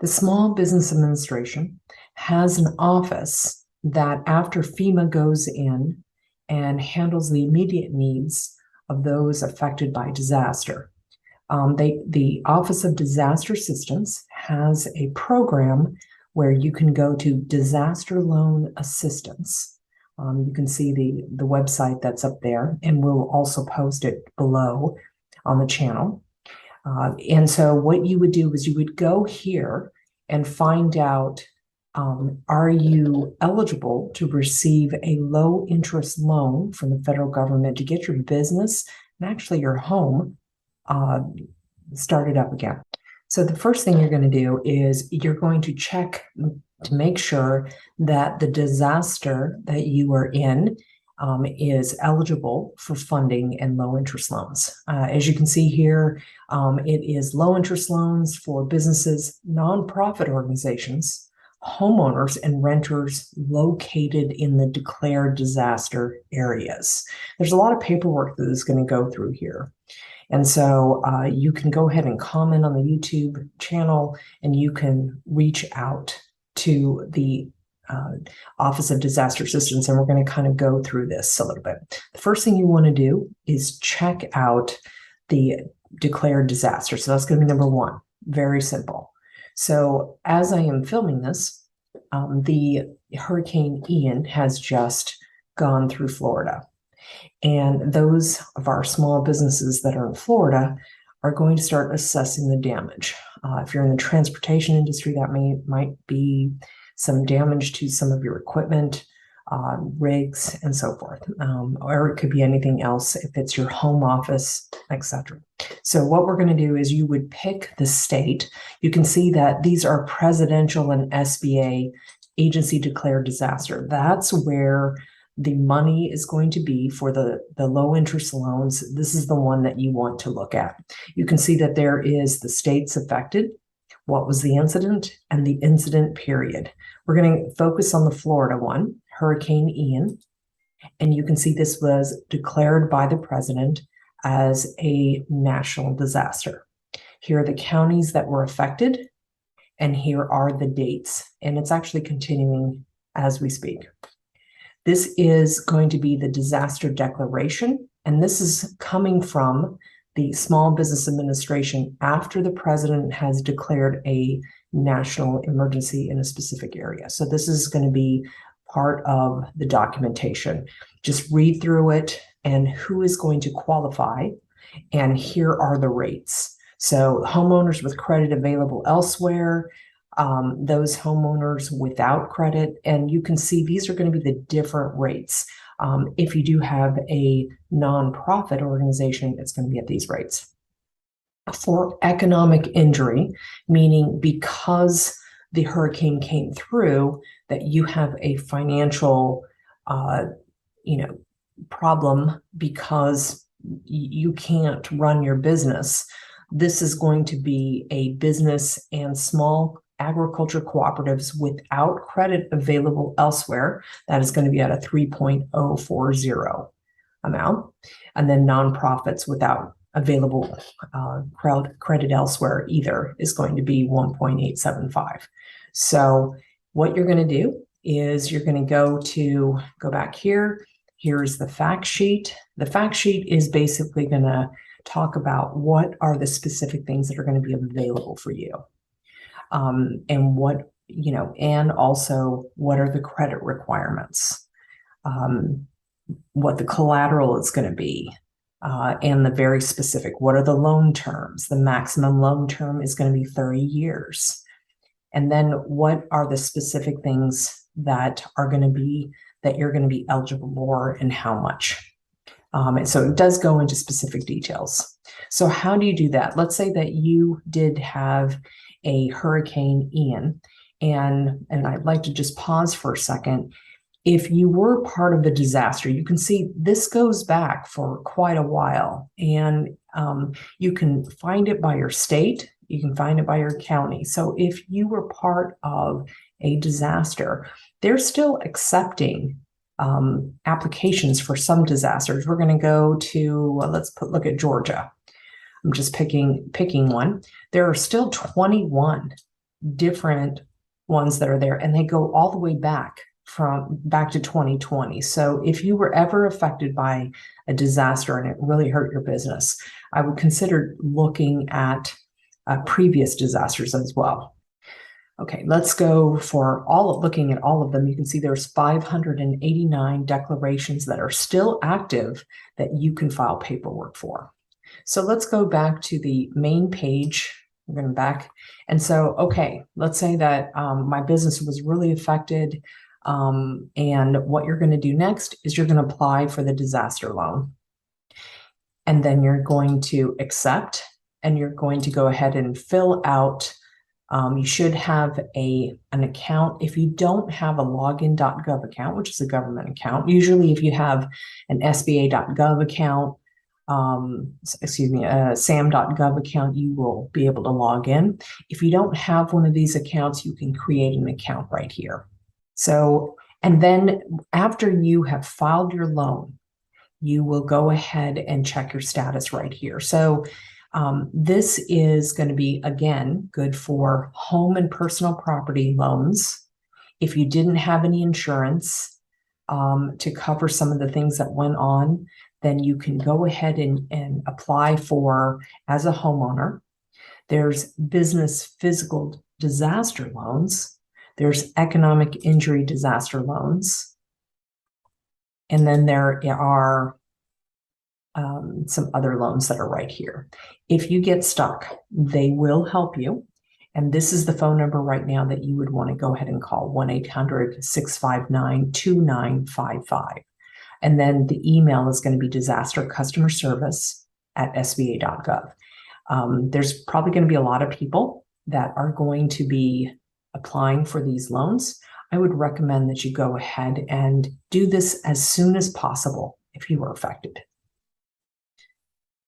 The Small Business Administration has an office that after FEMA goes in and handles the immediate needs of those affected by disaster. The Office of Disaster Assistance has a program where you can go to disaster loan assistance. You can see the website that's up there, and we'll also post it below on the channel. And so what you would do is you would go here and find out, are you eligible to receive a low interest loan from the federal government to get your business and actually your home started up again. So the first thing you're going to do is you're going to check to make sure that the disaster that you are in is eligible for funding and low interest loans. As you can see here, it is low interest loans for businesses, nonprofit organizations, homeowners, and renters located in the declared disaster areas. There's a lot of paperwork that is going to go through here. And so you can go ahead and comment on the YouTube channel, and you can reach out to the Office of Disaster Assistance, and we're going to kind of go through this a little bit. The first thing you want to do is check out the declared disaster. So that's going to be number one. Very simple. So as I am filming this, the Hurricane Ian has just gone through Florida. And those of our small businesses that are in Florida are going to start assessing the damage. If you're in the transportation industry, that might be some damage to some of your equipment, rigs, and so forth. Or it could be anything else if it's your home office, etc. So what we're going to do is you would pick the state. You can see that these are presidential and SBA agency declared disaster. That's where the money is going to be for the low interest loans. This is the one that you want to look at. You can see that there is the states affected, what was the incident, and the incident period. We're going to focus on the Florida one, Hurricane Ian. And you can see this was declared by the president as a national disaster. Here are the counties that were affected, and here are the dates. And it's actually continuing as we speak. This is going to be the disaster declaration, and this is coming from the Small Business Administration after the president has declared a national emergency in a specific area. So this is going to be part of the documentation. Just read through it and who is going to qualify, and here are the rates. So homeowners with credit available elsewhere, those homeowners without credit, and you can see these are going to be the different rates. If you do have a nonprofit organization, it's going to be at these rates. For economic injury, meaning because the hurricane came through, that you have a financial, problem because you can't run your business. This is going to be a business and small agriculture cooperatives without credit available elsewhere. That is going to be at a 3.040 amount. And then nonprofits without available credit elsewhere either is going to be 1.875. So what you're going to do is you're going to go back here. Here's the fact sheet. The fact sheet is basically going to talk about what are the specific things that are going to be available for you. And what, and also what are the credit requirements, what the collateral is going to be, and the very specific, what are the loan terms? The maximum loan term is going to be 30 years. And then what are the specific things that are going to be, that you're going to be eligible for and how much? And so it does go into specific details. So how do you do that? Let's say that you did have a Hurricane Ian, and I'd like to just pause for a second. If you were part of the disaster, you can see this goes back for quite a while, and you can find it by your state, you can find it by your county. So if you were part of a disaster, they're still accepting applications for some disasters. We're going to go to, look at Georgia. I'm just picking one. There are still 21 different ones that are there, and they go all the way back to 2020. So if you were ever affected by a disaster and it really hurt your business, I would consider looking at previous disasters as well. Okay, let's go for looking at all of them. You can see there's 589 declarations that are still active that you can file paperwork for. So let's go back to the main page. We're going back. And so, okay, let's say that my business was really affected. And what you're going to do next is you're going to apply for the disaster loan. And then you're going to accept, and you're going to go ahead and fill out. You should have an account. If you don't have a login.gov account, which is a government account, usually if you have an SBA.gov account, a SAM.gov account, you will be able to log in. If you don't have one of these accounts, you can create an account right here. So, and then after you have filed your loan, you will go ahead and check your status right here. So this is going to be, again, good for home and personal property loans. If you didn't have any insurance to cover some of the things that went on, then you can go ahead and apply for as a homeowner. There's business physical disaster loans. There's economic injury disaster loans. And then there are some other loans that are right here. If you get stuck, they will help you. And this is the phone number right now that you would want to go ahead and call, 1-800-659-2955. And then the email is going to be disastercustomerservice@sba.gov. There's probably going to be a lot of people that are going to be applying for these loans. I would recommend that you go ahead and do this as soon as possible if you were affected.